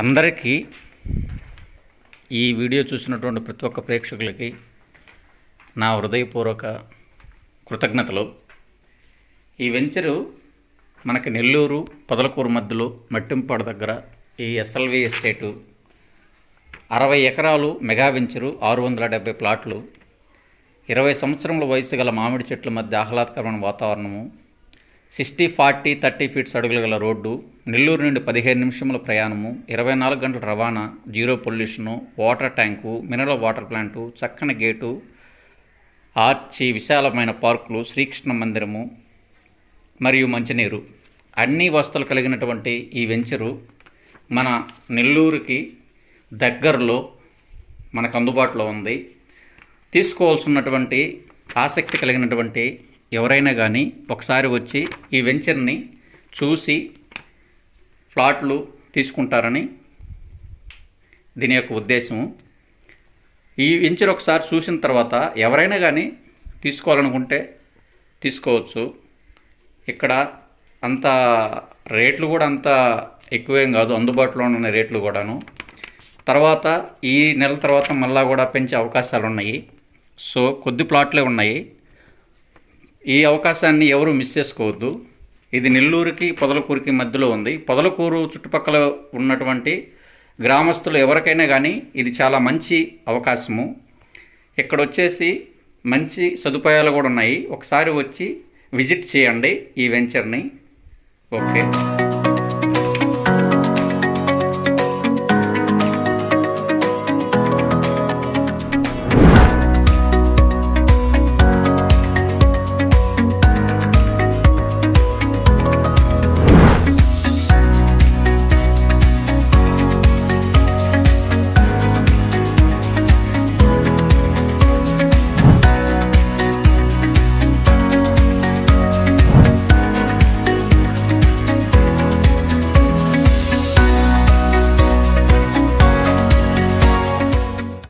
అందరికీ ఈ వీడియో చూసినటువంటి ప్రతి ఒక్క ప్రేక్షకులకి నా హృదయపూర్వక కృతజ్ఞతలు. ఈ వెంచరు మనకి నెల్లూరు పొదలకూరు మధ్యలో మట్టింపాడు దగ్గర ఈ ఎస్ఎల్వి ఎస్టేటు 60 ఎకరాలు మెగా వెంచరు, 670 ప్లాట్లు, 20 సంవత్సరముల వయసు గల మామిడి చెట్ల మధ్య ఆహ్లాదకరమైన వాతావరణము, 60-40-30 ఫీట్స్ అడుగులు గల రోడ్డు, నెల్లూరు నుండి 15 నిమిషముల ప్రయాణము, 24 గంటల రవాణా, zero pollution, water tank, mineral water plant, చక్కని గేటు, ఆర్చి, విశాలమైన పార్కులు, శ్రీకృష్ణ మందిరము మరియు మంచినీరు, అన్ని వసతులు కలిగినటువంటి ఈ వెంచరు మన నెల్లూరుకి దగ్గరలో మనకు అందుబాటులో ఉంది. తీసుకోవాల్సినటువంటి ఆసక్తి కలిగినటువంటి ఎవరైనా కానీ ఒకసారి వచ్చి ఈ వెంచర్ని చూసి ఫ్లాట్లు తీసుకుంటారని దీని యొక్క ఉద్దేశము. ఈ వెంచర్ ఒకసారి చూసిన తర్వాత ఎవరైనా కానీ తీసుకోవాలనుకుంటే తీసుకోవచ్చు. ఇక్కడ అంత రేట్లు కూడా అంత ఎక్కువేం కాదు, అందుబాటులో ఉన్న రేట్లు కూడాను. తర్వాత ఈ నెల తర్వాత మళ్ళా కూడా పెంచే అవకాశాలు ఉన్నాయి. సో కొద్ది ప్లాట్లే ఉన్నాయి. ఈ అవకాశాన్ని ఎవరు మిస్ చేసుకోవద్దు. ఇది నెల్లూరుకి పొదలకూరుకి మధ్యలో ఉంది. పొదలకూరు చుట్టుపక్కల ఉన్నటువంటి గ్రామస్తులు ఎవరికైనా కానీ ఇది చాలా మంచి అవకాశము. ఇక్కడ వచ్చేసి మంచి సదుపాయాలు కూడా ఉన్నాయి. ఒకసారి వచ్చి విజిట్ చేయండి ఈ వెంచర్ని. ఓకే.